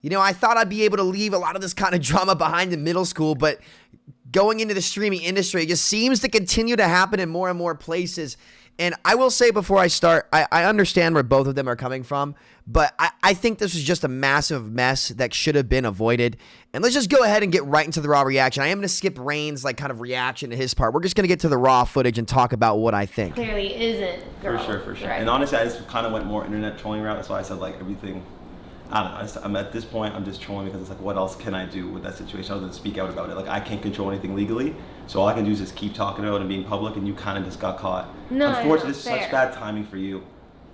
You know, I thought I'd be able to leave a lot of this kind of drama behind in middle school, but going into the streaming industry, it just seems to continue to happen in more and more places. And I will say before I start, I understand where both of them are coming from, but I think this was just a massive mess that should have been avoided. And let's just go ahead and get right into the raw reaction. I am going to skip Rain's like kind of reaction to his part. We're just going to get to the raw footage and talk about what I think. Clearly isn't. For sure. Right. And honestly, I just kind of went more internet trolling route. That's why I said like everything. I don't know. I'm at this point, I'm just trolling because it's like, what else can I do with that situation other than speak out about it? Like, I can't control anything legally, so all I can do is just keep talking about it and being public, and you kind of just got caught. No, unfortunately, this is such bad timing for you.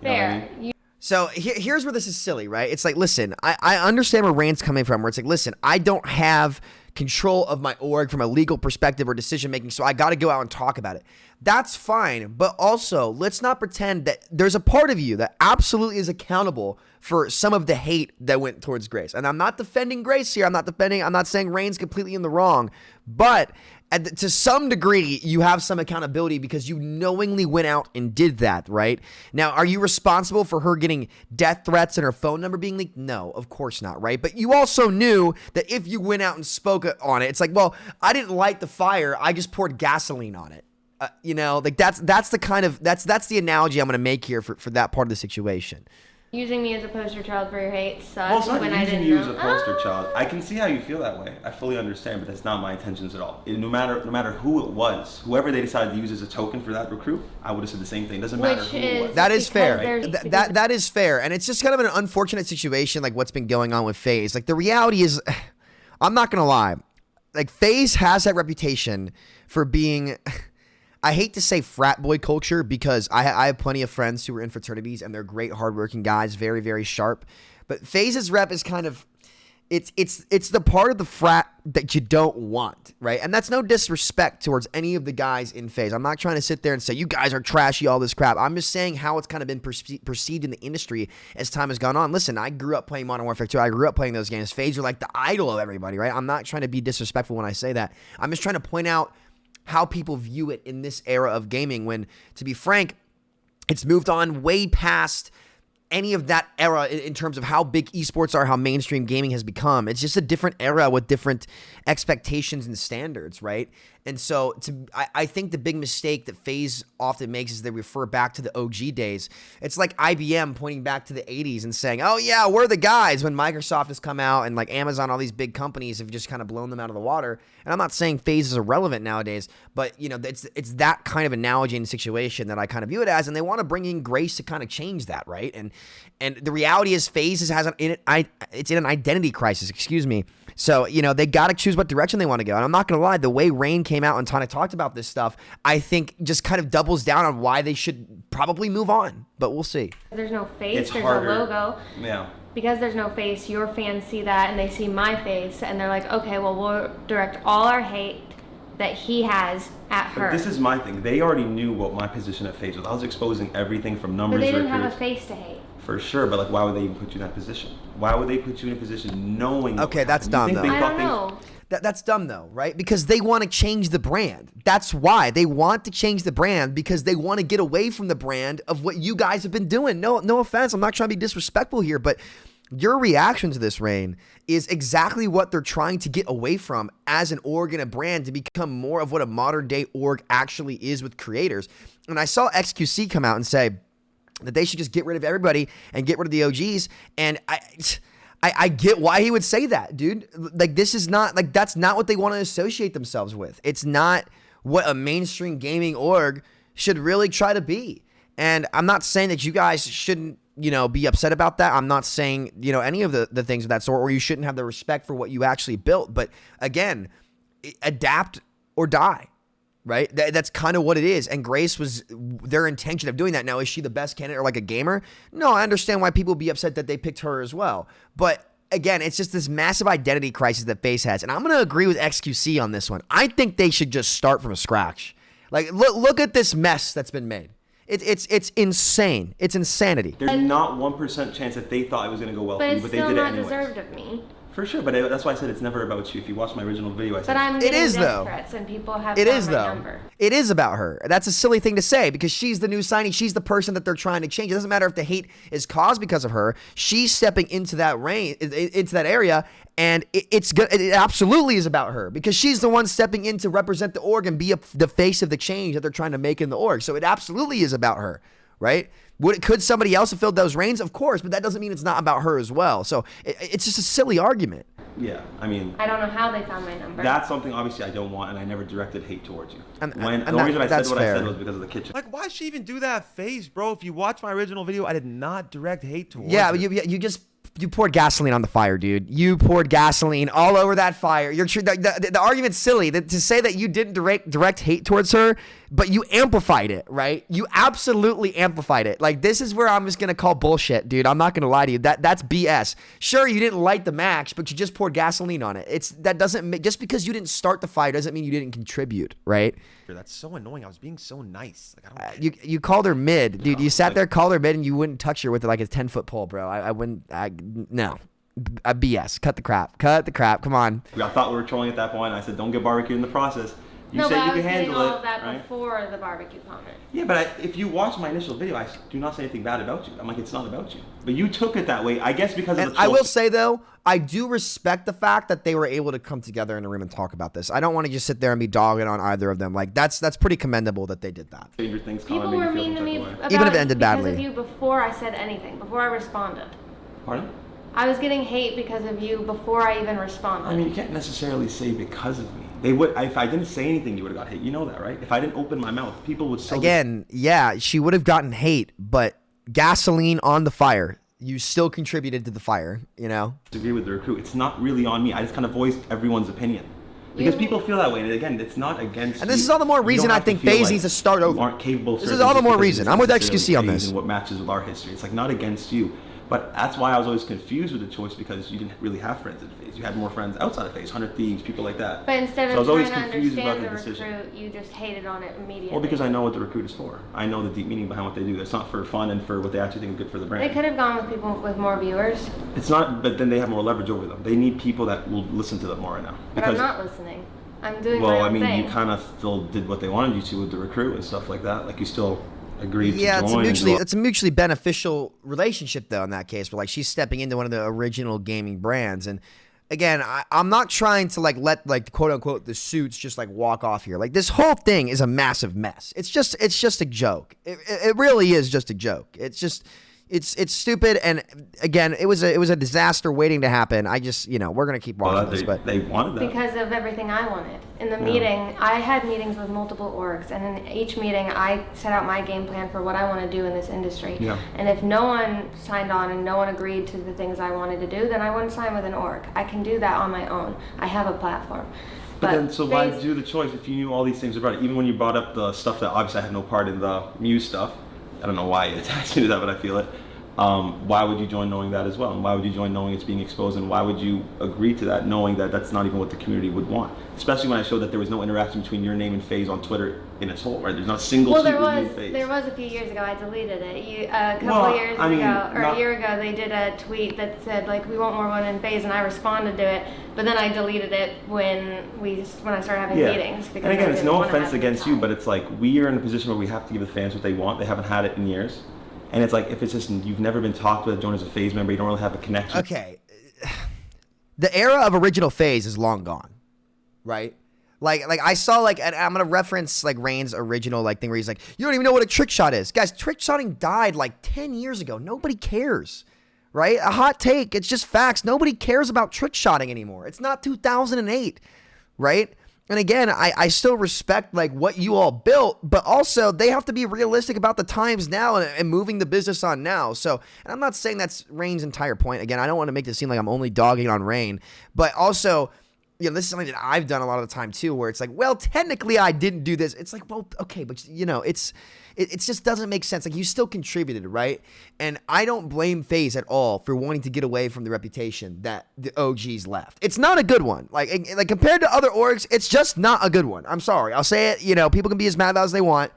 You know what I mean? So here's where this is silly, right? It's like, listen, I understand where Rain's coming from, where it's like, listen, I don't have control of my org from a legal perspective or decision making, so I got to go out and talk about it. That's fine, but also let's not pretend that there's a part of you that absolutely is accountable for some of the hate that went towards Grace. And I'm not defending Grace here. I'm not saying Rain's completely in the wrong, but to some degree, you have some accountability because you knowingly went out and did that, right? Now, are you responsible for her getting death threats and her phone number being leaked? No, of course not, right? But you also knew that if you went out and spoke on it, it's like, well, I didn't light the fire. I just poured gasoline on it. You know, like that's the analogy I'm going to make here for that part of the situation. Using me as a poster child for your hate sucks. Well, it's not when using you as a poster child. I can see how you feel that way. I fully understand, but that's not my intentions at all. No matter who it was, whoever they decided to use as a token for that recruit, I would have said the same thing. Doesn't matter who it was. That is fair. Right? That is fair, and it's just kind of an unfortunate situation, like what's been going on with Faze. Like the reality is, I'm not gonna lie, like Faze has that reputation for being. I hate to say frat boy culture because I have plenty of friends who are in fraternities and they're great, hardworking guys, very, very sharp. But Faze's rep is kind of, it's the part of the frat that you don't want, right? And that's no disrespect towards any of the guys in Faze. I'm not trying to sit there and say, you guys are trashy, all this crap. I'm just saying how it's kind of been perceived in the industry as time has gone on. Listen, I grew up playing Modern Warfare 2. I grew up playing those games. Faze are like the idol of everybody, right? I'm not trying to be disrespectful when I say that. I'm just trying to point out how people view it in this era of gaming when, to be frank, it's moved on way past any of that era in terms of how big esports are, how mainstream gaming has become. It's just a different era with different expectations and standards, right? And so I think the big mistake that Faze often makes is they refer back to the OG days. It's like IBM pointing back to the 80s and saying, oh yeah, we're the guys, when Microsoft has come out and like Amazon, all these big companies have just kind of blown them out of the water. And I'm not saying Faze is irrelevant nowadays, but you know, it's that kind of analogy and situation that I kind of view it as, and they want to bring in Grace to kind of change that, right? And the reality is Faze it's in an identity crisis, excuse me. So, you know, they got to choose what direction they want to go. And I'm not going to lie, the way Rain came out and kind of talked about this stuff, I think just kind of doubles down on why they should probably move on. But we'll see. There's no face, It's there's harder. a logo. Yeah. Because there's no face, your fans see that and they see my face and they're like, okay, well, we'll direct all our hate that he has at her. But this is my thing. They already knew what my position at Faze was. I was exposing everything from numbers. But they didn't have a face to hate. For sure, but like, why would they even put you in that position? Why would they put you in a position knowing? Okay, that's dumb, though. I don't know. That's dumb, though, right? Because they want to change the brand. That's why. They want to change the brand because they want to get away from the brand of what you guys have been doing. No offense. I'm not trying to be disrespectful here, but your reaction to this, Rain, is exactly what they're trying to get away from as an org and a brand to become more of what a modern-day org actually is with creators. And I saw XQC come out and say that they should just get rid of everybody and get rid of the OGs. And I get why he would say that, dude. Like, this is not, like, that's not what they want to associate themselves with. It's not what a mainstream gaming org should really try to be. And I'm not saying that you guys shouldn't, you know, be upset about that. I'm not saying, you know, any of the things of that sort, or you shouldn't have the respect for what you actually built. But again, adapt or die. Right? That's kind of what it is. And Grace was their intention of doing that. Now, is she the best candidate or like a gamer? No, I understand why people would be upset that they picked her as well. But again, it's just this massive identity crisis that Faze has. And I'm going to agree with XQC on this one. I think they should just start from scratch. Like, look at this mess that's been made. It's insane. It's insanity. There's not 1% chance that they thought it was going to go well for you, but they did it anyway. But it's still not deserved of me. For sure, but that's why I said it's never about you. If you watch my original video, I said But I'm It getting is, death though. threats, and people have It got is, my though. number. It is about her. That's a silly thing to say because she's the new signee. She's the person that they're trying to change. It doesn't matter if the hate is caused because of her. She's stepping into that into that area, and it's good. It absolutely is about her because she's the one stepping in to represent the org and be the face of the change that they're trying to make in the org. So it absolutely is about her, right? Could somebody else have filled those reins? Of course, but that doesn't mean it's not about her as well. So it's just a silly argument. Yeah, I mean, I don't know how they found my number. that's something obviously I don't want, and I never directed hate towards you. And The only reason I said that's what I fair. said was because of the kitchen. Like, why she even do that face, bro? If you watch my original video, I did not direct hate towards Yeah, her. but you poured gasoline on the fire, dude. You poured gasoline all over that fire. The argument's silly. To say that you didn't direct hate towards her, but you amplified it, right? You absolutely amplified it. Like, this is where I'm just gonna call bullshit, dude. I'm not gonna lie to you. That's BS. Sure, you didn't light the match, but you just poured gasoline on it. Just because you didn't start the fire doesn't mean you didn't contribute, right? That's so annoying. I was being so nice. Like, I don't. You called her mid, dude. You sat there, called her mid, and you wouldn't touch her with like a 10-foot pole, bro. I wouldn't. No. BS. Cut the crap. Come on. I thought we were trolling at that point, and I said, don't get barbecued in the process. You no, said but you I can was getting handle all it, of that right? before the barbecue comment. Yeah, but if you watch my initial video, I do not say anything bad about you. I'm like, it's not about you. But you took it that way, I guess because of And the I troll. will say though, I do respect the fact that they were able to come together in a room and talk about this. I don't want to just sit there and be dogging on either of them. Like that's pretty commendable that they did that. Stranger Things People comment made were you feel mean to some me type of way. about Even if it ended because badly. of you before I said anything, before I responded. Pardon? I was getting hate because of you before I even responded. I mean, you can't necessarily say because of me. They would, if I didn't say anything, you would have got hate. You know that, right? If I didn't open my mouth, people would still. Again, yeah, she would have gotten hate, but gasoline on the fire. You still contributed to the fire, you know? Disagree with the recruit. It's not really on me. I just kind of voiced everyone's opinion. Because people feel that way, and again, it's not against. And this you. is all the more You reason don't I have to think feel FaZe like needs to start over. You aren't capable. Of This is certain all the more things reason. because I'm with it's XQC on FaZe this. And what matches with our history. It's like not against you. But that's why I was always confused with the choice because you didn't really have friends in FaZe. You had more friends outside of FaZe, 100 Thieves, people like that. But instead So I of was always trying to confused about understand the the decision. recruit, you just hated on it immediately. Well, because I know what the recruit is for. I know the deep meaning behind what they do. It's not for fun and for what they actually think is good for the brand. They could have gone with people with more viewers, It's not, but then they have more leverage over them. They need people that will listen to them more right now. but I'm not listening. I'm doing my well, own I mean, thing. you kind of still did what they wanted you to with the recruit and stuff like that. Like you still agreed Yeah, to it's join. it's a mutually beneficial relationship though in that case. Where like she's stepping into one of the original gaming brands, and again, I'm not trying to like let like quote unquote the suits just like walk off here. Like this whole thing is a massive mess. It's just a joke. It really is just a joke. It's stupid, and again, it was a disaster waiting to happen. I just we're gonna keep watching this, but they wanted that. Because of everything I wanted. In the meeting, I had meetings with multiple orgs, and in each meeting, I set out my game plan for what I want to do in this industry. Yeah. And if no one signed on and no one agreed to the things I wanted to do, then I wouldn't sign with an org. I can do that on my own. I have a platform. But then, so why FaZe- do the choice if you knew all these things about it? Even when you brought up the stuff that obviously I had no part in the Muse stuff. I don't know why you attached me to that, but I feel it. Why would you join knowing that as well? And why would you join knowing it's being exposed? And why would you agree to that knowing that that's not even what the community would want? Especially when I showed that there was no interaction between your name and FaZe on Twitter in its whole, right? There's not a single Well, tweet there with you was and FaZe. there was a few years ago. I deleted it. A couple Well, years I mean, ago, or not- a year ago, they did a tweet that said like we want more women in FaZe, and I responded to it. But then I deleted it when I started having meetings. Because And again, I it's didn't no wanna offense have against the you, time. but it's like we are in a position where we have to give the fans what they want. They haven't had it in years. And it's like if it's just you've never been talked with, joined as a FaZe member, you don't really have a connection. okay, the era of original FaZe is long gone, right? Like I saw like, and I'm gonna reference like Rain's original like thing where he's like, you don't even know what a trick shot is, guys. Trick shotting died like 10 years ago. Nobody cares, right? A hot take. It's just facts. Nobody cares about trick shotting anymore. It's not 2008, right? And again, I still respect like what you all built, but also they have to be realistic about the times now and moving the business on now. So, and I'm not saying that's Rain's entire point. Again, I don't want to make this seem like I'm only dogging on Rain, but also, this is something that I've done a lot of the time too, where it's like, well, technically I didn't do this. It's like, well, okay, but it just doesn't make sense. Like you still contributed, right? And I don't blame FaZe at all for wanting to get away from the reputation that the OGs left. It's not a good one. Like compared to other orgs, it's just not a good one. I'm sorry. I'll say it. People can be as mad about it as they want.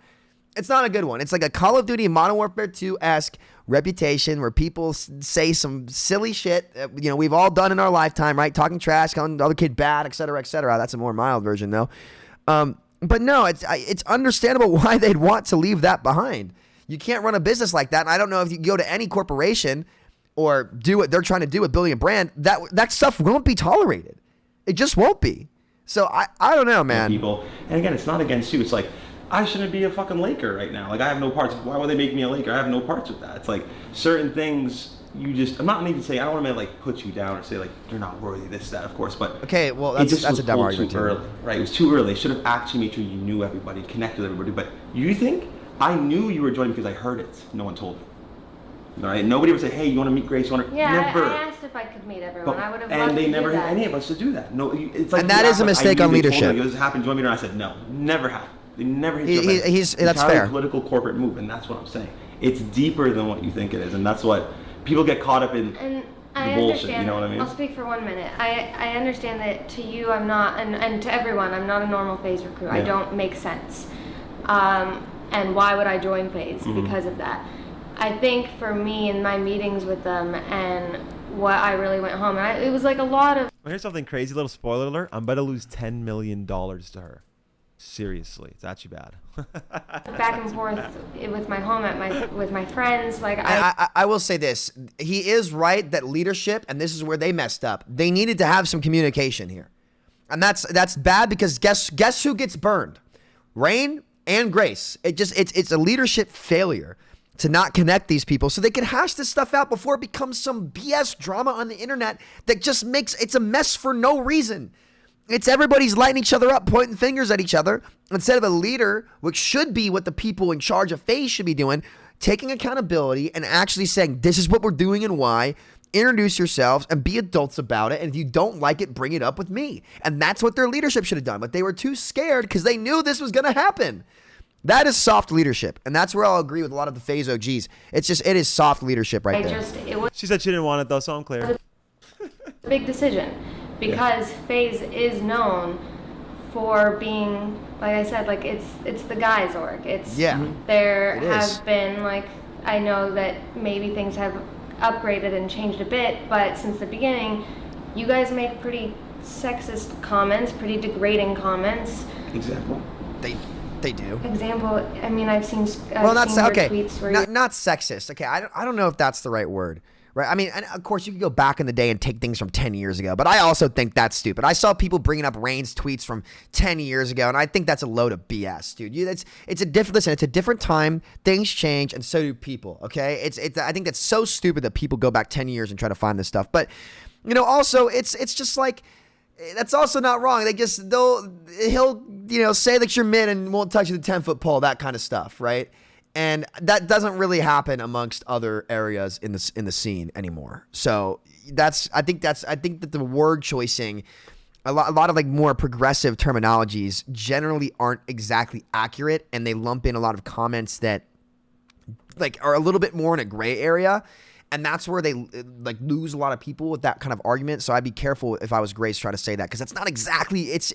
It's not a good one. It's like a Call of Duty Modern Warfare 2-esque reputation where people say some silly shit, we've all done in our lifetime, right? Talking trash, calling the other kid bad, et cetera, et cetera. That's a more mild version, though. But no, it's understandable why they'd want to leave that behind. You can't run a business like that. And I don't know if you go to any corporation or do what they're trying to do with building a brand, that stuff won't be tolerated. It just won't be. So I don't know, man. People, and again, it's not against you. It's like, I shouldn't be a fucking Laker right now. Like, I have no parts. Why would they make me a Laker? I have no parts with that. It's like certain things I'm not even saying, I don't want to like put you down or say like you're not worthy, this, that, of course, but okay, well, that's a dumb argument too early, right? It was too early. They should have actually made sure you knew everybody, connected with everybody. But you think I knew you were joining because I heard it? No one told me. All right, nobody would say, "Hey, you want to meet Grace?" Yeah, never. I asked if I could meet everyone. I would have loved and they to never do had that. any of us to do that. No, it's like, and that is a mistake on leadership. This happened. Join me, and I said no, never happened. They never hit you. That's fair. Political corporate move, and that's what I'm saying. It's deeper than what you think it is, and that's what people get caught up in. And the I bullshit, understand. you know what I mean? I'll speak for 1 minute. I understand that to you, I'm not, and to everyone, I'm not a normal Faze recruit. Yeah. I don't make sense. And why would I join Faze? Because of that. I think for me in my meetings with them and what I really went home, and it was like a lot of. Well, here's something crazy. Little spoiler alert. I'm about to lose $10 million to her. Seriously, it's actually bad. back and forth with my home with my friends. Like I will say this: he is right that leadership, and this is where they messed up. They needed to have some communication here, and that's bad because guess who gets burned? Rain and Grace. It's a leadership failure to not connect these people so they can hash this stuff out before it becomes some BS drama on the internet that just it's a mess for no reason. It's everybody's lighting each other up, pointing fingers at each other, instead of a leader, which should be what the people in charge of Faze should be doing, taking accountability and actually saying, this is what we're doing and why. Introduce yourselves and be adults about it. And if you don't like it, bring it up with me. And that's what their leadership should have done. But they were too scared because they knew this was going to happen. That is soft leadership. And that's where I'll agree with a lot of the Faze OGs. It is soft leadership right there. It was She said she didn't want it though, so I'm clear. a big decision because Faze is known for being, like I said, like it's the guys org. There have been, like, I know that maybe things have upgraded and changed a bit, but since the beginning, you guys make pretty sexist comments, pretty degrading comments. Example. They do. Example, I mean, I've seen that's your okay. tweets where Not sexist. Okay, I don't know if that's the right word. Right? I mean, and of course, you could go back in the day and take things from 10 years ago, but I also think that's stupid. I saw people bringing up Rain's tweets from 10 years ago, and I think that's a load of BS, dude. It's a different time. Things change, and so do people. Okay, I think that's so stupid that people go back 10 years and try to find this stuff. But also, it's just like. That's also not wrong. He'll say that you're mid and won't touch the 10-foot pole, that kind of stuff, right? And that doesn't really happen amongst other areas in the scene anymore. So I think that the word choicing, a lot of like more progressive terminologies generally aren't exactly accurate, and they lump in a lot of comments that like are a little bit more in a gray area. And that's where they like lose a lot of people with that kind of argument. So I'd be careful if I was Grace trying to say that, because that's not exactly. It's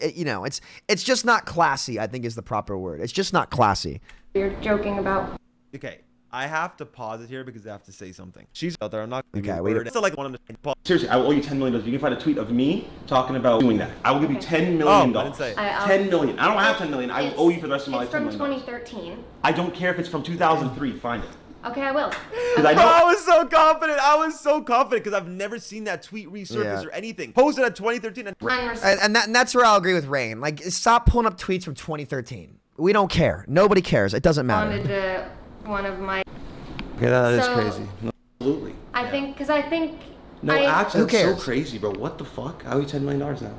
just not classy, I think is the proper word. It's just not classy. you're joking about. Okay, I have to pause it here because I have to say something. She's out there. I'm not. Okay, wait. wait. It's like one of the. Seriously, I will owe you $10 million. You can find a tweet of me talking about doing that. I will give you $10 million. I didn't say it. $10 million. I don't have $10 million. I will owe you for the rest of my life It's from $10 million. 2013. I don't care if it's from 2003. Find it. Okay, I will. Because I know. I was so confident because I've never seen that tweet resurface Yeah. or anything. Posted at 2013. And that's where I'll agree with Rain. Like, stop pulling up tweets from 2013. We don't care. Nobody cares. It doesn't matter. Responded to one of my. Okay, that is So- crazy. Absolutely. I think because I think. No, I, actually, Who that's so cares? crazy, bro. What the fuck? I owe you $10 million now.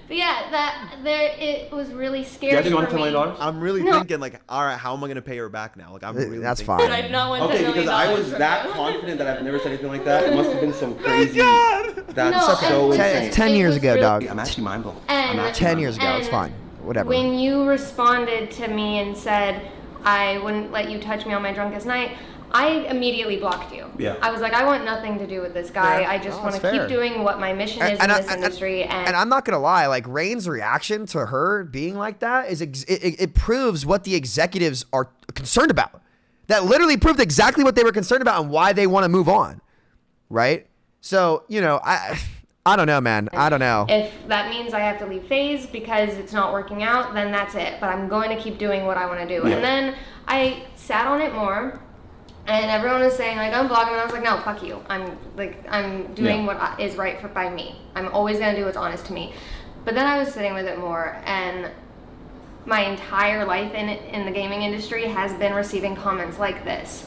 But yeah, it was really scary. Yeah, do you want for $10 me. million? I'm really No. thinking like, all right, how am I gonna pay her back now? Like, I'm really. That's thinking- fine. I did not want Okay, $10 million because I was from that you. confident that I've never said anything like that. It must have been some crazy. That's No, so and insane. It's 10 It years was ago, really- dog. I'm actually mind blown. And 10 years ago. It's and fine. Whatever. When you responded to me and said I wouldn't let you touch me on my drunkest night, I immediately blocked you. Yeah. I was like, I want nothing to do with this guy. Yeah. I just Oh, want to that's fair. keep doing what my mission is in this industry. And I'm not gonna lie, like Rain's reaction to her being like that is it proves what the executives are concerned about. that literally proved exactly what they were concerned about and why they want to move on, right? So, you know, I don't know, man. I don't know. If that means I have to leave Faze because it's not working out, then that's it. But I'm going to keep doing what I want to do. Yeah. And then I sat on it more, and everyone was saying, like, unblock him, and I was like, no, fuck you. I'm doing what is right by me. I'm always going to do what's honest to me. But then I was sitting with it more, and my entire life in the gaming industry has been receiving comments like this.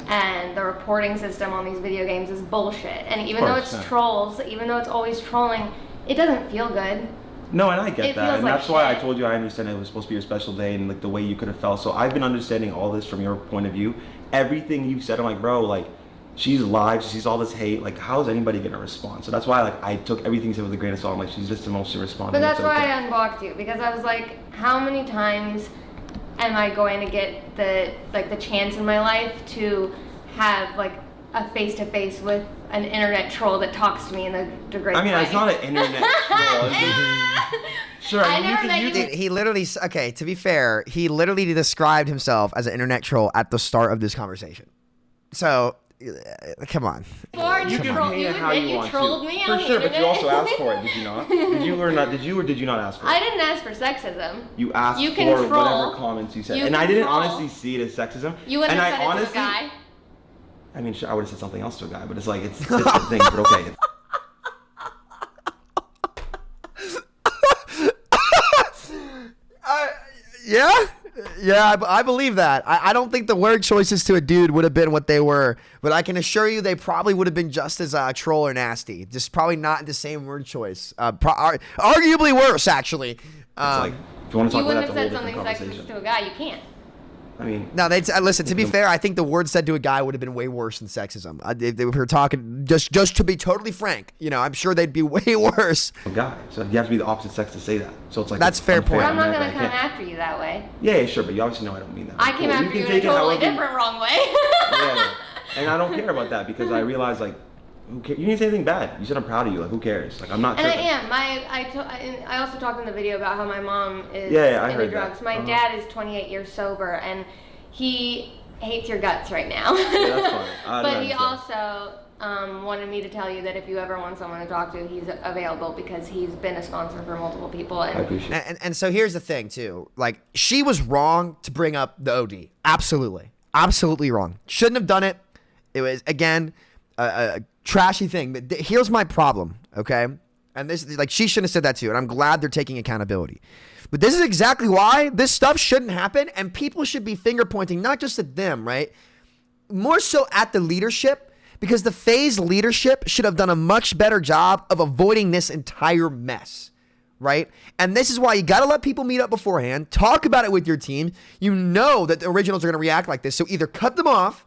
And the reporting system on these video games is bullshit. And even though it's trolls, even though it's always trolling, it doesn't feel good. No, and I get that. And that's why I told you I understand it was supposed to be your special day and like the way you could have felt. So I've been understanding all this from your point of view. Everything you've said, I'm like, bro, like, she's live, she sees all this hate, like, how is anybody gonna respond? So that's why, like, I took everything you said with a grain of salt. I'm like, she's just emotionally responding. But that's why I unblocked you, because I was like, how many times am I going to get the chance in my life to have like a face-to-face with an internet troll that talks to me in the great way? It's not an internet troll. Sure. I never met you. He literally, okay, to be fair, he literally described himself as an internet troll at the start of this conversation. So, come on. You can paint it how you want trolled to. Me for on sure, the but you also asked for it, did you not? Did you or did you not ask for it? I didn't ask for sexism. You asked you for whatever comments you said. And I didn't honestly see it as sexism. You wouldn't have said honestly, it to a guy? I mean, sure, I would have said something else to a guy, but it's like, it's a thing, but okay. Yeah, I believe that. I don't think the word choices to a dude would have been what they were, but I can assure you they probably would have been just as troll or nasty. Just probably not the same word choice. Arguably worse, actually. It's like, if you want to talk about that, you wouldn't have said something sexist to a guy. You can't. I mean, no, listen, to be fair, I think the word said to a guy would have been way worse than sexism. If we were talking, just to be totally frank, you know, I'm sure they'd be way worse. A guy. So you have to be the opposite sex to say that. So it's like, that's fair point. But I'm not going to come after you that way. Yeah, sure, but you obviously know I don't mean that. I came after you in a totally different wrong way. Yeah, and I don't care about that because I realize, like, who cares? You didn't say anything bad. You said I'm proud of you. Like, who cares? Like, I'm not. And tripping. I am. I also talked in the video about how my mom is into drugs. That. My dad is 28 years sober, and he hates your guts right now. Yeah, that's fine. But he also wanted me to tell you that if you ever want someone to talk to, he's available because he's been a sponsor for multiple people. And I appreciate it. And so here's the thing, too. Like, she was wrong to bring up the OD. Absolutely. Absolutely wrong. Shouldn't have done it. It was, again, a trashy thing. But here's my problem, okay? And this, like, she shouldn't have said that too. And I'm glad they're taking accountability. But this is exactly why this stuff shouldn't happen. And people should be finger pointing, not just at them, right? More so at the leadership. Because the Faze leadership should have done a much better job of avoiding this entire mess, right? And this is why you got to let people meet up beforehand. Talk about it with your team. You know that the originals are going to react like this. So either cut them off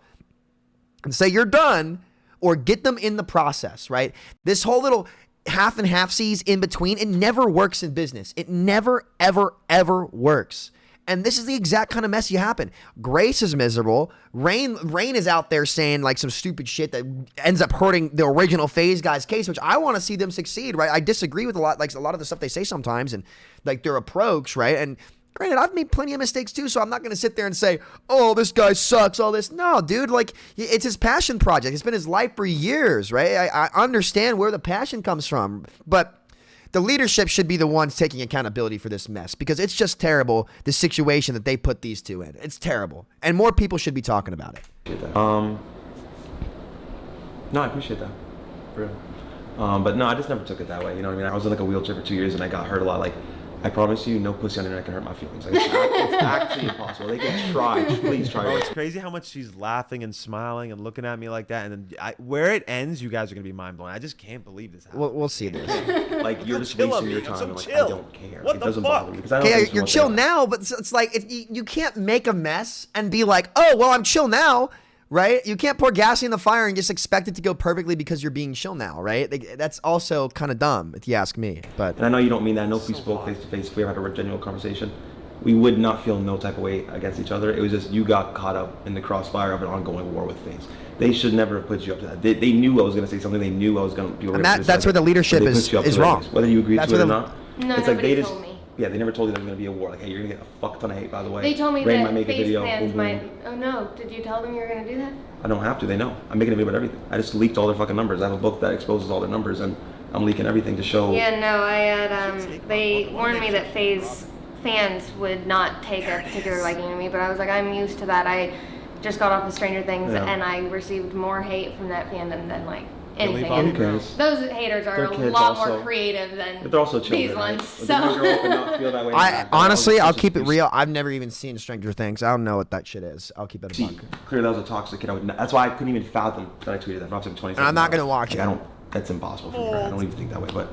and say you're done or get them in the process, right? This whole little half and half seas in between, it never works in business. It never, ever, ever works. And this is the exact kind of mess you happen. Grace is miserable. Rain is out there saying like some stupid shit that ends up hurting the original Faze guys' case, which I want to see them succeed, right? I disagree with a lot of the stuff they say sometimes and like their approach, right? And granted, I've made plenty of mistakes too, so I'm not going to sit there and say, oh, this guy sucks, all this. No, dude, like, it's his passion project. It's been his life for years, right? I understand where the passion comes from, but the leadership should be the ones taking accountability for this mess because it's just terrible, the situation that they put these two in. It's terrible. And more people should be talking about it. No, I appreciate that. For real. But no, I just never took it that way. You know what I mean? I was in like a wheelchair for 2 years and I got hurt a lot. Like, I promise you, no pussy on the internet can hurt my feelings. Like, it's actually impossible. They can try. Please try. Bro, it's crazy how much she's laughing and smiling and looking at me like that. And then where it ends, you guys are going to be mind blown. I just can't believe this happened. We'll see this. Like, you're just wasting your time. And, like, I don't care. What it the doesn't fuck? bother me. Because I don't Okay, you're chill now, but it's like you can't make a mess and be like, oh, well, I'm chill now. Right? You can't pour gas in the fire and just expect it to go perfectly because you're being chill now, right? That's also kind of dumb, if you ask me. But and I know you don't mean that. I know if we spoke face to face, if we ever had a genuine conversation, we would not feel no type of way against each other. It was just you got caught up in the crossfire of an ongoing war with Faze. They should never have put you up to that. They knew I was going to say something. They knew I was going to be. And that's where the leadership is wrong. Whether you agree to it or not. No, it's nobody like they just. told me. Yeah, they never told you there was gonna be a war. Like, hey, you're gonna get a fuck ton of hate, by the way. They told me Rain that might make a FaZe video. fans boom, might. boom. Oh no! Did you tell them you were gonna do that? I don't have to. They know. I'm making a video about everything. I just leaked all their fucking numbers. I have a book that exposes all their numbers, and I'm leaking everything to show. Yeah, no, I had. They warned me that FaZe fans would not take a particular liking to me, but I was like, I'm used to that. I just got off of Stranger Things, and I received more hate from that fandom than like anything. Who cares? Those haters are They're a kids lot also. more creative than But they're also children, these right? ones. Like, they're gonna grow up and not feel that way. Honestly, I'll It's keep it just- real. I've never even seen Stranger Things. I don't know what that shit is. I'll keep it a See, buck. clearly that was a toxic kid. That's why I couldn't even fathom that I tweeted that. I'm 27. And I'm not gonna watch Like, it. I don't. That's impossible for me. Right? I don't even think that way. But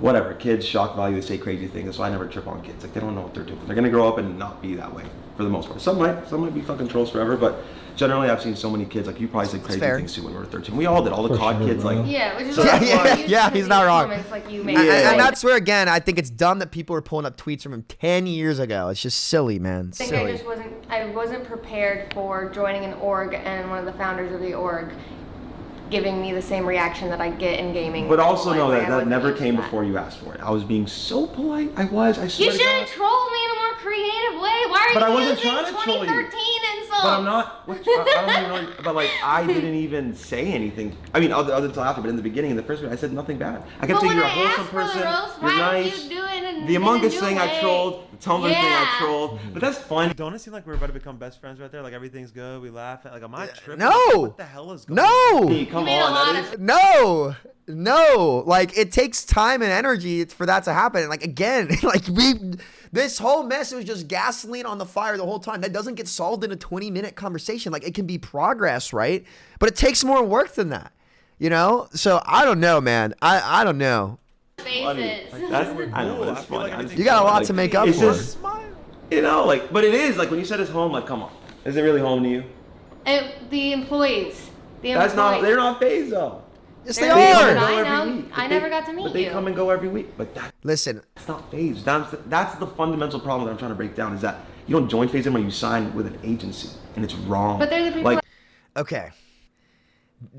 whatever. Kids, shock value. They say crazy things. That's why I never trip on kids. Like, they don't know what they're doing. They're gonna grow up and not be that way for the most part. Some might be fucking trolls forever. But generally, I've seen so many kids. Like, you probably said crazy fair. things too when we were 13. We all did. All the COD kids. bro. Like, Yeah, which is So why that's I'm why- used Yeah, to he's not these wrong. comments like you And, made. Yeah. and that's where, again, I think it's dumb that people are pulling up tweets from him 10 years ago. It's just silly, man. I think Silly. I wasn't prepared for joining an org and one of the founders of the org giving me the same reaction that I get in gaming. but also know Like, that I that wasn't never used to came that. before you asked for it. I was being so polite. I swear You to should God. have trolled me in a more creative way. Why are But you I wasn't using trying to troll you. 2013 insults? But I'm not. Which, I don't even really. But like, I didn't even say anything. I mean, other until after. But in the beginning, in the first video, I said nothing bad. I kept But saying when you're a I wholesome asked for the person. roast, You're why nice. didn't you do it in The Among Us a thing new I way? trolled. The Tumblr thing I Yeah. trolled. But that's fun. Don't it seem like we're about to become best friends right there? Like everything's good, we laugh. Like, am I tripping? No. What the hell is going on? No. Come made a on, lot that of- is. No. Like, it takes time and energy for that to happen. And like, again, like this whole mess was just gasoline on the fire the whole time. That doesn't get solved in a 20-minute conversation. Like, it can be progress, right? But it takes more work than that, you know? So I don't know, man. I don't know. Faces. That's, We're I know, cool. that's I feel funny. like I'm just- You got a lot like, to make up it's for. just, you know, like, but it is like when you said it's home. Like, come on, is it really home to you? And the employees. That's not. They're not Faze though. Yes, they They're They come are. and go I every know. week. I But never got to meet But they you. come and go every week. But Listen, that's not Faze. That's the fundamental problem that I'm trying to break down. Is that you don't join Faze anymore. You sign with an agency, and it's wrong. But they're the people Like, okay.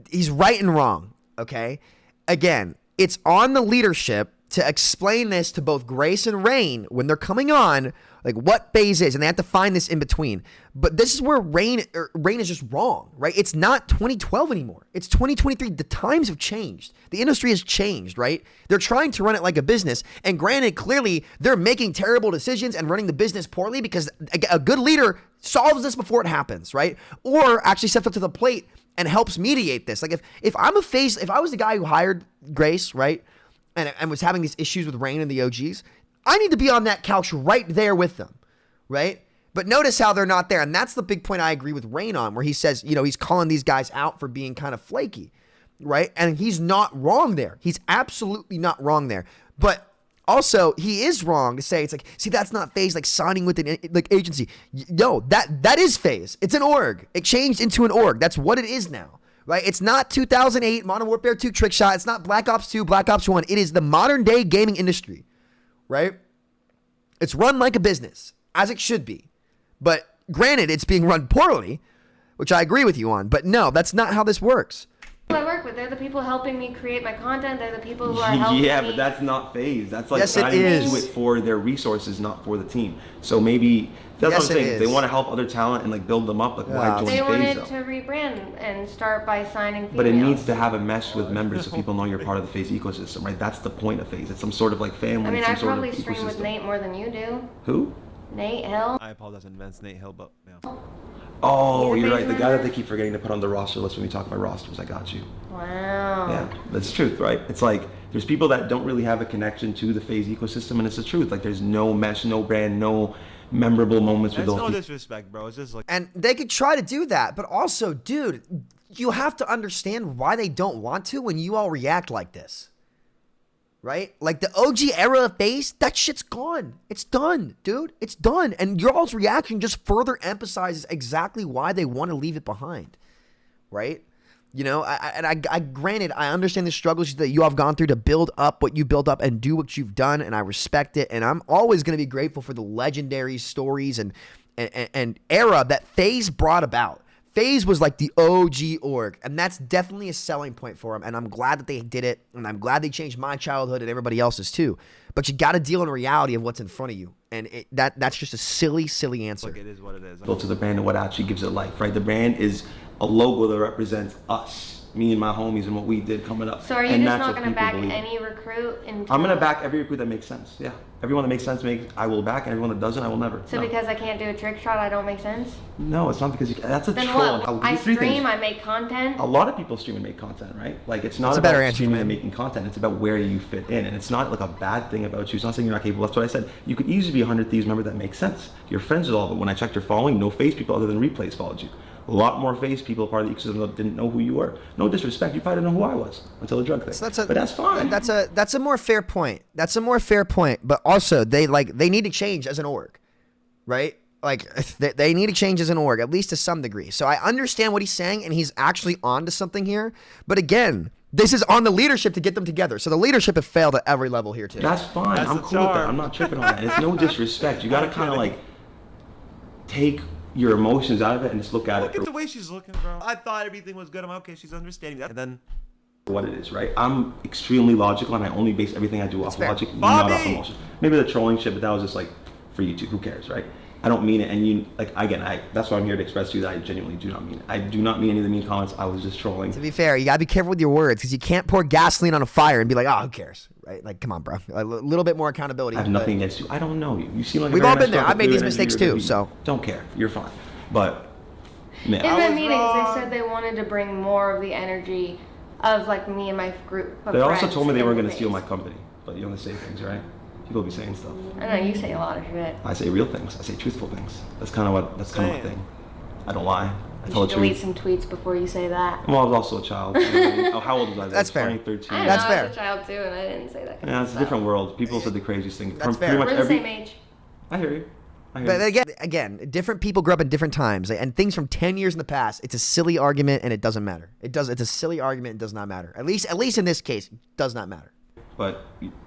He's right and wrong, okay? Again, it's on the leadership to explain this to both Grace and Rain when they're coming on, like what Faze is, and they have to find this in between. But this is where Rain is just wrong, right? It's not 2012 anymore. It's 2023. The times have changed. The industry has changed, right? They're trying to run it like a business. And granted, clearly, they're making terrible decisions and running the business poorly because a good leader solves this before it happens, right? Or actually steps up to the plate and helps mediate this. Like if I'm a Faze, if I was the guy who hired Grace, right? And was having these issues with Rain and the OGs, I need to be on that couch right there with them, right? But notice how they're not there. And that's the big point I agree with Rain on, where he says, you know, he's calling these guys out for being kind of flaky, right? And he's not wrong there. He's absolutely not wrong there. But also, he is wrong to say, it's like, see, that's not Faze, like signing with an like agency. No, that is Faze. It's an org. It changed into an org. That's what it is now. Right? It's not 2008 Modern Warfare 2 trick shot. It's not Black Ops 2, Black Ops 1. It is the modern day gaming industry, right? It's run like a business, as it should be. But granted, it's being run poorly, which I agree with you on. But no, that's not how this works. I work with. They're the people helping me create my content. They're the people who are helping yeah, me. but that's not Faze. That's like Yes, it signing is. to it for their resources, not for the team. So maybe that's Yes, what I'm saying. it If they is. want to help other talent and like build them up, like why join They Faze wanted though? to rebrand and start by signing females. But it needs to have a mesh with members so people know you're part of the Faze ecosystem, right? That's the point of Faze. It's some sort of like family. I mean, some I sort probably of stream with ecosystem. Nate more than you do. Who? Nate Hill. I apologize in advance, Nate Hill, but yeah. Oh, He's a you're Faze right. The guy member? that they keep forgetting to put on the roster list when we talk about rosters. I got you. Wow. Yeah, that's the truth, right? It's like there's people that don't really have a connection to the Faze ecosystem, and it's the truth. Like there's no mesh, no brand, no memorable moments with That's those no people. disrespect, bro. It's just like And they could try to do that. But also, dude, you have to understand why they don't want to when you all react like this. Right? Like the OG era of Faze, that shit's gone. It's done, dude. It's done. And your all's reaction just further emphasizes exactly why they want to leave it behind. Right? You know, I granted, I understand the struggles that you have gone through to build up what you built up and do what you've done, and I respect it. And I'm always going to be grateful for the legendary stories and era that Faze brought about. Faze was like the OG org, and that's definitely a selling point for him, and I'm glad that they did it, and I'm glad they changed my childhood and everybody else's too. But you got to deal in reality of what's in front of you, and that's just a silly answer. Like, it is what it is. Built to the brand and what actually gives it life, right? The brand is a logo that represents us. Me and my homies and what we did coming up. So are you just not going to back any recruit? I'm going to back every recruit that makes sense. Yeah, everyone that makes sense, I will back, and everyone that doesn't, I will never. So because I can't do a trick shot, I don't make sense? No, it's not because that's a then troll. What? I stream, I make content. A lot of people stream and make content, right? Like, it's not about streaming and making content. It's about where you fit in, and it's not like a bad thing about you. It's not saying you're not capable. That's what I said. You could easily be a 100 Thieves member that makes sense. You're friends with all of them. When I checked your following, no Faze people other than replays followed you. A lot more Faze people, part of the ecosystem, that didn't know who you were. No disrespect, you probably didn't know who I was until the drug thing. So but that's fine. That's a more fair point. That's a more fair point. But also, they need to change as an org, right? Like, they need to change as an org, at least to some degree. So I understand what he's saying, and he's actually onto something here. But again, this is on the leadership to get them together. So the leadership have failed at every level here too. That's fine. I'm cool with that. I'm not tripping on that. It's no disrespect. You got to kind of like take your emotions out of it and just look at it. Look at the way she's looking, bro. I thought everything was good. I'm okay. She's understanding that. And then what it is, right? I'm extremely logical, and I only base everything I do off logic, not off emotion. Maybe the trolling shit, but that was just like for you two. Who cares, right? I don't mean it, and you like again. That's why I'm here to express to you that I genuinely do not mean it. I do not mean any of the mean comments. I was just trolling. To be fair, you gotta be careful with your words because you can't pour gasoline on a fire and be like, "Oh, who cares?" Right? Like, come on, bro. A little bit more accountability. I have nothing against you. I don't know you. You seem like we've all been there. I've made these mistakes too, so don't care. You're fine, but. Man, in the meetings, they said they wanted to bring more of the energy of like me and my group of They friends. also told me they weren't going to steal my company, but you only say things, right? People be saying stuff. I know you say a lot of shit. I say real things. I say truthful things. That's kind of my thing. I don't lie. I tell the truth. Delete some tweets before you say that. Well, I was also a child. Oh, how old was I? That's fair. 13. I know, That's fair. I was a child too, and I didn't say that. Yeah, it's a different world. People said the craziest things. That's fair. We're the same age. I hear you. But again, different people grew up in different times, and things from 10 years in the past. It's a silly argument, and it doesn't matter. It's a silly argument. It does not matter. At least in this case, it does not matter. But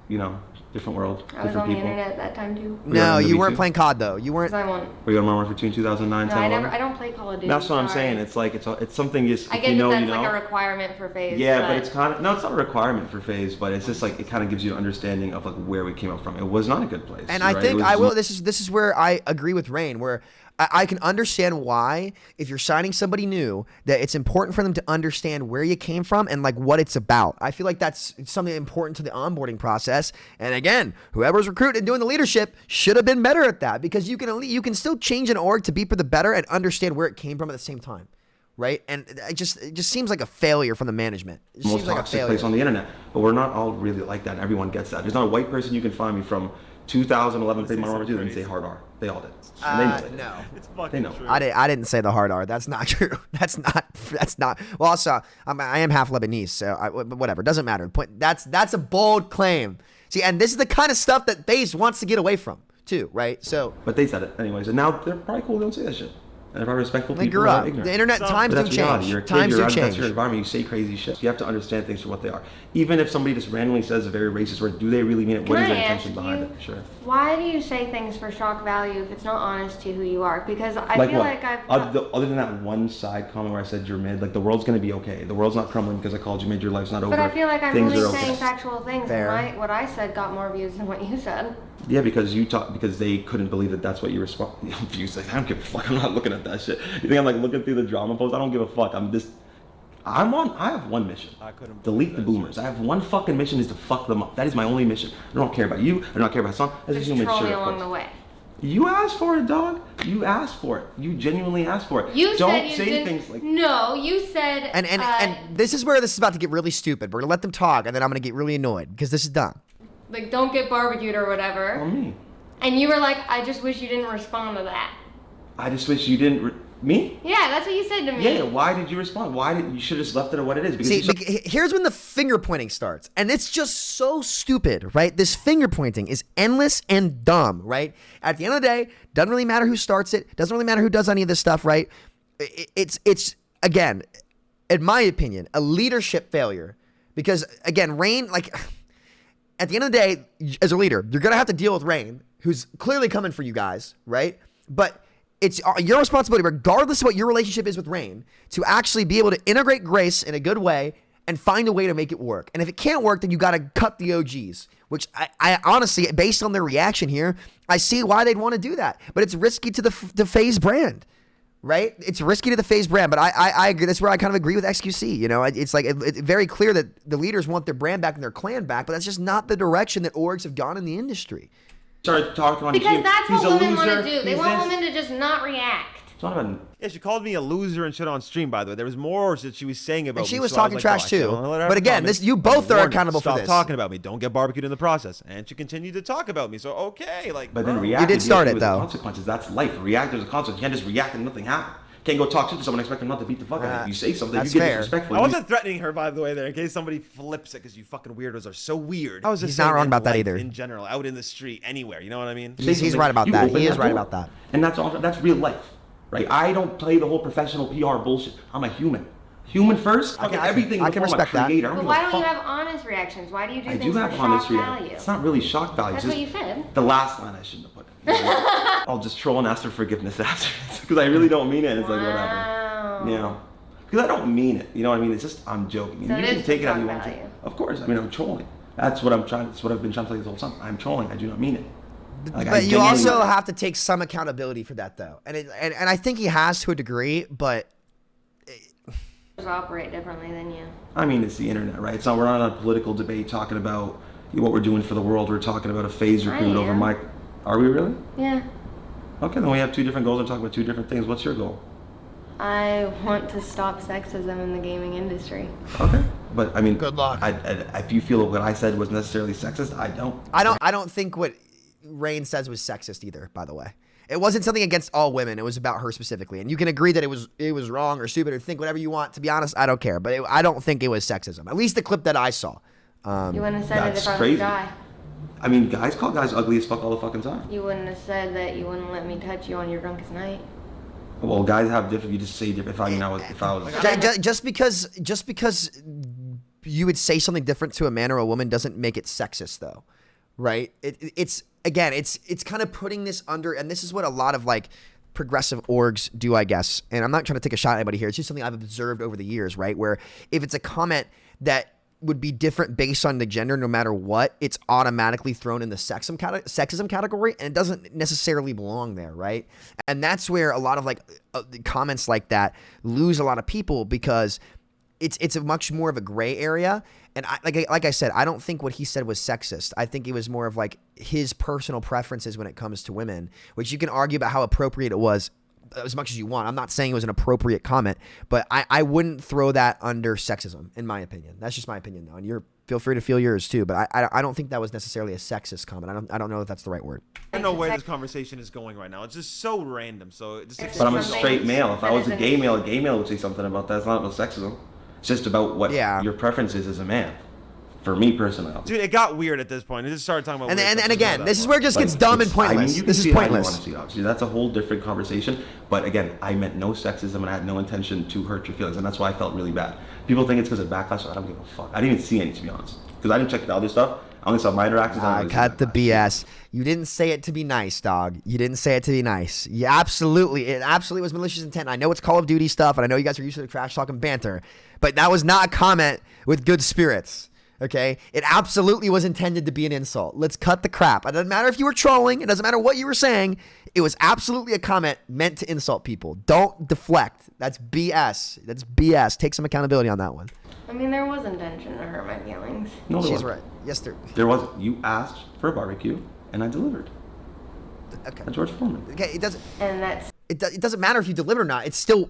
you know, different world. I was on the internet at that time too. No, you weren't playing COD though. You weren't. I won. Were you on Modern Warfare 2 in 2009? No, I don't play Call of Duty. That's what I'm saying. It's like it's something just I get that's like a requirement for Faze. Yeah, but it's kind of it's not a requirement for Faze, but it's just like it kind of gives you an understanding of like where we came up from. It was not a good place. And I think I will. This is where I agree with Rain, where I can understand why, if you're signing somebody new, that it's important for them to understand where you came from and like what it's about. I feel like that's something important to the onboarding process. And again, whoever's recruiting and doing the leadership should have been better at that, because you can still change an org to be for the better and understand where it came from at the same time, right? And it just seems like a failure from the management. It most seems like a toxic failure. place on the internet, but we're not all really like that. Everyone gets that. There's not a white person you can find me from 2011 played Modern Warfare 2 and say hard R. They all did. No, it's fucking true. I didn't say the hard R. That's not true. That's not. Well, also, I am half Lebanese, so whatever. Doesn't matter. That's a bold claim. See, and this is the kind of stuff that Faze wants to get away from too, right? So. But they said it anyways, and now they're probably cool. They don't say that shit. And if I respectful they people, grew up. ignorant. The internet times do change. You're a kid, times do change. That's your environment. You say crazy shit. You have to understand things for what they are. Even if somebody just randomly says a very racist word, do they really mean it? What is their intention behind it? Sure. Why do you say things for shock value if it's not honest to who you are? Because I like feel what? like I've other than that one side comment where I said you're mid, like the world's gonna be okay. The world's not crumbling because I called you mid. Your life's not over. But I feel like I'm things really saying factual things. Fair. And what I said got more views than what you said. Yeah, because because they couldn't believe that that's what you respond. Views, like, I don't give a fuck. I'm not looking at that shit. You think I'm like looking through the drama post? I don't give a fuck. I have one mission. I couldn't delete the boomers. I have one fucking mission, is to fuck them up. That is my only mission. I don't care about you. I don't care about son. I just make troll sure. me along the way. You asked for it, dog. You asked for it. You genuinely asked for it. You don't said you say didn't, things like. No, you said. And this is where this is about to get really stupid. We're gonna let them talk, and then I'm gonna get really annoyed because this is dumb. Like, don't get barbecued or whatever. Or me. And you were like, I just wish you didn't respond to that. I just wish you didn't. Me? Yeah, that's what you said to me. Yeah. Why did you respond? You should have just left it at what it is? Because See, here's when the finger pointing starts, and it's just so stupid, right? This finger pointing is endless and dumb, right? At the end of the day, doesn't really matter who starts it. Doesn't really matter who does any of this stuff, right? It's again, in my opinion, a leadership failure, because again, Rain, like, at the end of the day, as a leader, you're gonna have to deal with Rain, who's clearly coming for you guys, right? But it's your responsibility, regardless of what your relationship is with Rain, to actually be able to integrate Grace in a good way and find a way to make it work. And if it can't work, then you got to cut the OGs, which I honestly, based on their reaction here, I see why they'd want to do that. But it's risky to the Faze brand, right? It's risky to the Faze brand. But I agree. That's where I kind of agree with XQC. You know, it's like it's very clear that the leaders want their brand back and their clan back, but that's just not the direction that orgs have gone in the industry. Started talking on because you. that's He's what a women want loser. to do. They He's want this. women to just not react. It's not about. Yeah, she called me a loser and shit on stream, by the way. There was more that she was saying about And she me. was so I talking like, trash oh, too. I don't let her But again, comment. you both are Warning, accountable for stop this. talking about me. Don't get barbecued in the process. And she continued to talk about me. So okay, like. But then bro. react. You did start it, with though. The consequences. That's life. React. There's a consequence. You can't just react and nothing happen. Can't go talk to someone and expect them not to beat the fuck out of you. You say something, That's you get fair. disrespectful. I wasn't threatening her, by the way, there, in case somebody flips it, because you fucking weirdos are so weird. I was just He's not saying wrong in about that life, either. In general, out in the street, anywhere. You know what I mean? He's right about that. He is right about that. And that's all. That's real life, right? I don't play the whole professional PR bullshit. I'm a human. Human first. I can- everything. I can before I'm a respect that. creator. I But give why a don't you fuck. have honest reactions? Why do you do I things do for have honest shock reaction. value? It's not really shock value. That's just what you said. The last line I shouldn't have put. I'll just troll and ask for forgiveness after, because I really don't mean it. It's like whatever. Wow. You know, because I don't mean it. You know what I mean? It's just I'm joking. So And it you can is take it how shock you want to. value. Of course. I mean, I'm trolling. That's what I'm trying. That's what I've been trying to tell you this whole time. I'm trolling. I do not mean it. Like, I But you genuinely- also have to take some accountability for that, though. And I think he has to a degree, but Operate differently than you. I mean, it's the internet, right? It's not. We're not on a political debate talking about what we're doing for the world. We're talking about a Faze recruit over am. my. Are we really? Yeah. Okay, then we have two different goals. We're talking about two different things. What's your goal? I want to stop sexism in the gaming industry. Okay, but I mean, Good luck. If you feel what I said was necessarily sexist, I don't. I don't think what Rain says was sexist either, by the way. It wasn't something against all women. It was about her specifically. And you can agree that it was wrong or stupid or think whatever you want. To be honest, I don't care. But I don't think it was sexism. At least the clip that I saw. You wouldn't have said it That's if I was crazy. a guy. I mean, guys call guys ugly as fuck all the fucking time. You wouldn't have said that you wouldn't let me touch you on your drunkest night. Well, guys have different. You just say different. If I was. Just because you would say something different to a man or a woman doesn't make it sexist, though, right? It's kind of putting this under, and this is what a lot of like progressive orgs do, I guess. And I'm not trying to take a shot at anybody here. It's just something I've observed over the years, right? Where if it's a comment that would be different based on the gender, no matter what, it's automatically thrown in the sexism category, and it doesn't necessarily belong there, right? And that's where a lot of like comments like that lose a lot of people, because it's a much more of a gray area. And like I said, I don't think what he said was sexist. I think it was more of like his personal preferences when it comes to women, which you can argue about how appropriate it was as much as you want. I'm not saying it was an appropriate comment, but I wouldn't throw that under sexism, in my opinion. That's just my opinion, though. And feel free to feel yours too. But I don't think that was necessarily a sexist comment. I don't know if that's the right word. I don't know where this conversation is going right now. It's just so random. So just But I'm a straight male. If I was a gay male would say something about that. It's not about sexism. It's just about what your preference is as a man. For me personally, Dude, it got weird at this point. It just started talking about. And again, this is where it just gets dumb and pointless. You can This is see it how you pointless. want to see it, obviously. That's a whole different conversation. But again, I meant no sexism, and I had no intention to hurt your feelings, and that's why I felt really bad. People think it's because of backlash. So I don't give a fuck. I didn't even see any, to be honest, because I didn't check the other stuff. I only saw my interactions. I didn't really Cut see the BS. You didn't say it to be nice, dog. You didn't say it to be nice. It absolutely was malicious intent. I know it's Call of Duty stuff, and I know you guys are used to the trash talk and banter, but that was not a comment with good spirits. Okay? It absolutely was intended to be an insult. Let's cut the crap. It doesn't matter if you were trolling. It doesn't matter what you were saying. It was absolutely a comment meant to insult people. Don't deflect. That's BS. That's BS. Take some accountability on that one. I mean, there was intention to hurt my feelings. No, there She's wasn't. right. Yes, There wasn't. You asked for a barbecue, and I delivered. Okay. At George Foreman. Okay. It doesn't. And that's It doesn't matter if you deliver or not. It's still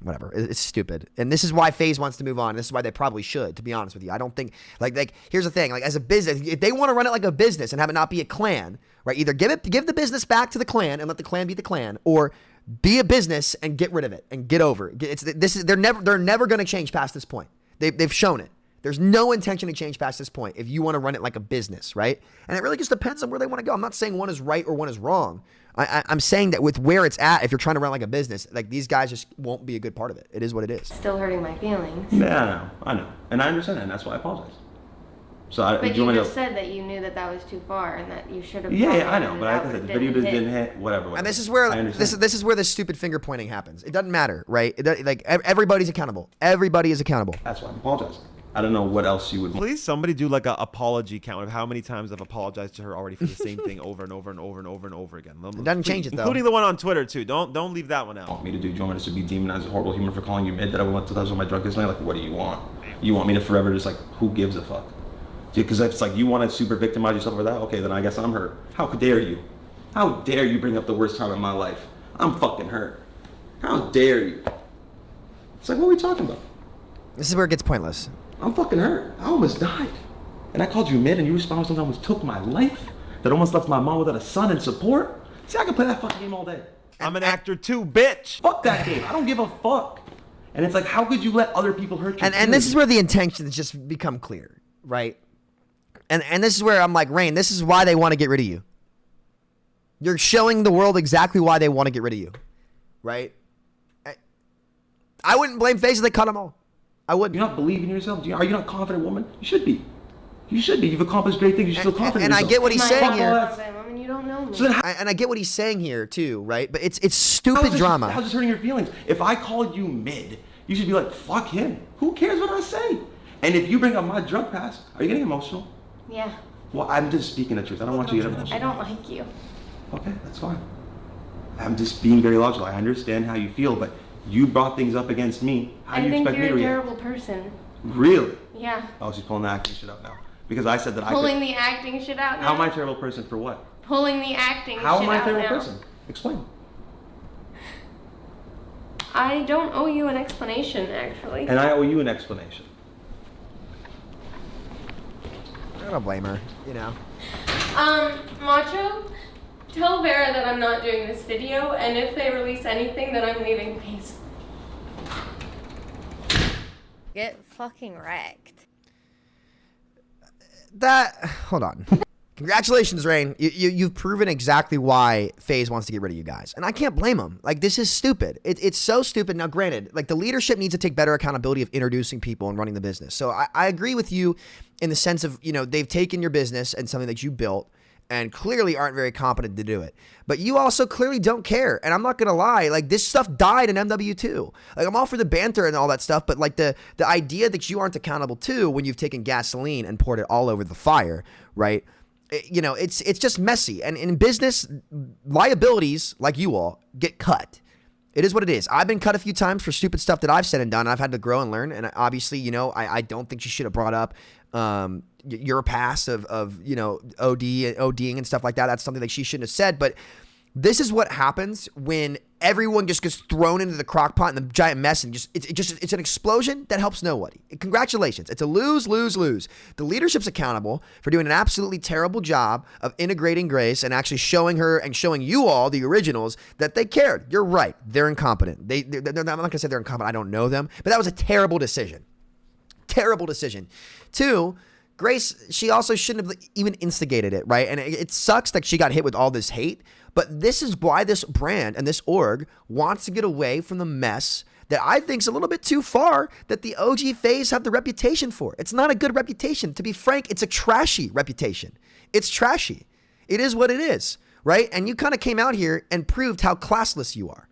whatever. It's stupid. And this is why FaZe wants to move on. This is why they probably should, to be honest with you. I don't think like here's the thing. Like, as a business, if they want to run it like a business and have it not be a clan, right? Either give the business back to the clan and let the clan be the clan, or be a business and get rid of it and get over it. They're never going to change past this point. They've shown it. There's no intention to change past this point if you want to run it like a business, right? And it really just depends on where they want to go. I'm not saying one is right or one is wrong. I'm saying that with where it's at, if you're trying to run like a business, like, these guys just won't be a good part of it. It is what it is. still hurting my feelings. Yeah, I know. And I understand that, and that's why I apologize. So but you just said that you knew that was too far and that you should have. Yeah, I know, but like I said, the video just didn't hit. Whatever. And this is where this is where the stupid finger pointing happens. It doesn't matter, right? Like everybody's accountable. Everybody is accountable. That's why I'm apologizing. I don't know what else you would. Please, somebody do like an apology count of how many times I've apologized to her already for the same thing over and over and over and over and over again. It doesn't change it though. Including the one on Twitter too. Don't leave that one out. Want me to do? Do you want me to be demonized as a horrible human for calling you mid that I went to on my drunkest night? Like, what do you want? You want me to forever just like, who gives a fuck? Because if it's like you want to super victimize yourself over that, okay, then I guess I'm hurt. How dare you? How dare you bring up the worst time in my life? I'm fucking hurt. How dare you? It's like, what are we talking about? This is where it gets pointless. I'm fucking hurt. I almost died. And I called you mid and you responded something that almost took my life, that almost left my mom without a son and support. See, I can play that fucking game all day. I'm an actor too, bitch. Fuck that game. I don't give a fuck. And it's like, how could you let other people hurt you? And this is where the intentions just become clear, right? And this is where I'm like, Rain, this is why they want to get rid of you. You're showing the world exactly why they want to get rid of you, right? I wouldn't blame Faze if they cut them all. I wouldn't. You're not believing in yourself? Are you not a confident woman? You should be. You should be. You've accomplished great things. You should feel confident in yourself. And I get what he's saying here. I mean, you don't know me. And I get what he's saying here too, right? But it's stupid drama. How's this hurting your feelings? If I called you mid, you should be like, fuck him. Who cares what I say? And if you bring up my drug past, are you getting emotional? Yeah. Well, I'm just speaking the truth. I don't want you to get emotional. I don't like you. Okay, that's fine. I'm just being very logical. I understand how you feel, but you brought things up against me. How do you expect me to react? I think you're a terrible person. Really? Yeah. Oh, she's pulling the acting shit out now. Because I said that Pulling the acting shit out now? How am I a terrible person for what? Pulling the acting shit How out now. am I a terrible person? Explain. I don't owe you an explanation, actually. And I owe you an explanation. I don't blame her, you know. Macho, tell Vera that I'm not doing this video, and if they release anything, that I'm leaving, please. Get fucking wrecked. Hold on. Congratulations, Rain. You've proven exactly why Faze wants to get rid of you guys. And I can't blame him. Like, this is stupid. It's so stupid. Now, granted, like, the leadership needs to take better accountability of introducing people and running the business. So I agree with you in the sense of, you know, they've taken your business and something that you built and clearly aren't very competent to do it. But you also clearly don't care. And I'm not going to lie, like, this stuff died in MW2. Like, I'm all for the banter and all that stuff, but like the idea that you aren't accountable to when you've taken gasoline and poured it all over the fire, right? You know, it's just messy. And in business, liabilities, like you all, get cut. It is what it is. I've been cut a few times for stupid stuff that I've said and done. I've had to grow and learn. And obviously, you know, I don't think you should have brought up your past of you know, ODing and stuff like that. That's something that she shouldn't have said. But this is what happens when everyone just gets thrown into the crock pot and the giant mess, and it's an explosion that helps nobody. Congratulations. It's a lose, lose, lose. The leadership's accountable for doing an absolutely terrible job of integrating Grace and actually showing her and showing you all, the originals, that they cared. You're right. They're incompetent. I'm not going to say they're incompetent. I don't know them. But that was a terrible decision. Terrible decision. 2, Grace, she also shouldn't have even instigated it, right? And it sucks that she got hit with all this hate, but this is why this brand and this org wants to get away from the mess that I think is a little bit too far that the OG Faze have the reputation for. It's not a good reputation. To be frank, it's a trashy reputation. It's trashy. It is what it is, right? And you kind of came out here and proved how classless you are,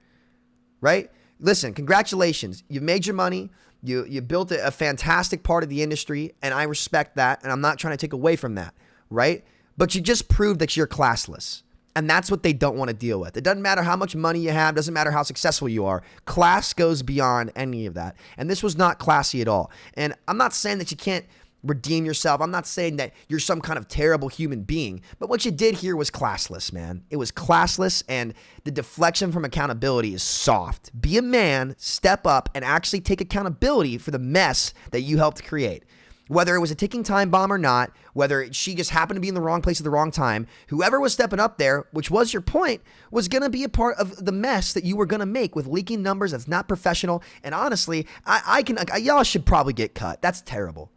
right? Listen, congratulations. You've made your money. You built a fantastic part of the industry, and I respect that, and I'm not trying to take away from that, right? But you just proved that you're classless, and that's what they don't want to deal with. It doesn't matter how much money you have, doesn't matter how successful you are. Class goes beyond any of that, and this was not classy at all. And I'm not saying that you can't redeem yourself. I'm not saying that you're some kind of terrible human being, but what you did here was classless, man. It was classless, and the deflection from accountability is soft. Be a man, step up, and actually take accountability for the mess that you helped create. Whether it was a ticking time bomb or not, whether she just happened to be in the wrong place at the wrong time, whoever was stepping up there, which was your point, was going to be a part of the mess that you were going to make with leaking numbers that's not professional. And honestly, y'all should probably get cut. That's terrible.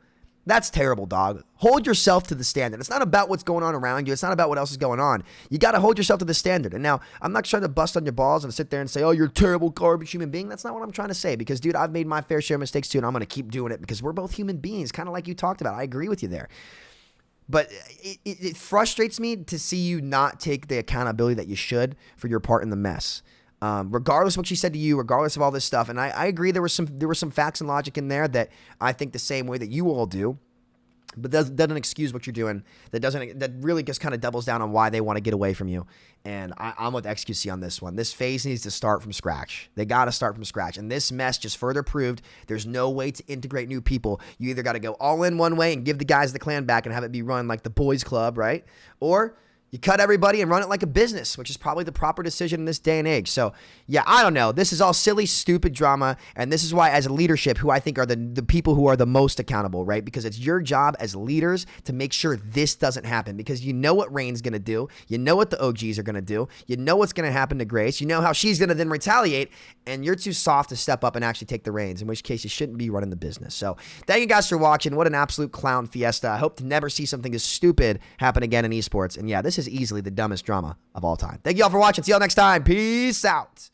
That's terrible, dog. Hold yourself to the standard. It's not about what's going on around you. It's not about what else is going on. You got to hold yourself to the standard. And now, I'm not trying to bust on your balls and sit there and say, oh, you're a terrible, garbage human being. That's not what I'm trying to say. Because, dude, I've made my fair share of mistakes too, and I'm going to keep doing it because we're both human beings, kind of like you talked about. I agree with you there. But it frustrates me to see you not take the accountability that you should for your part in the mess. Regardless of what she said to you, regardless of all this stuff, and I agree there were some facts and logic in there that I think the same way that you all do. But doesn't excuse what you're doing. That really just kind of doubles down on why they want to get away from you. And I'm with XQC on this one. This phase needs to start from scratch. They got to start from scratch. And this mess just further proved there's no way to integrate new people. You either got to go all in one way and give the guys the clan back and have it be run like the boys club, right? Or you cut everybody and run it like a business, which is probably the proper decision in this day and age. So, yeah, I don't know. This is all silly, stupid drama, and this is why, as a leadership, who I think are the people who are the most accountable, right? Because it's your job as leaders to make sure this doesn't happen, because you know what Rain's going to do. You know what the OGs are going to do. You know what's going to happen to Grace. You know how she's going to then retaliate, and you're too soft to step up and actually take the reins, in which case you shouldn't be running the business. So, thank you guys for watching. What an absolute clown fiesta. I hope to never see something as stupid happen again in esports. And yeah, this is easily the dumbest drama of all time. Thank you all for watching. See y'all next time. Peace out.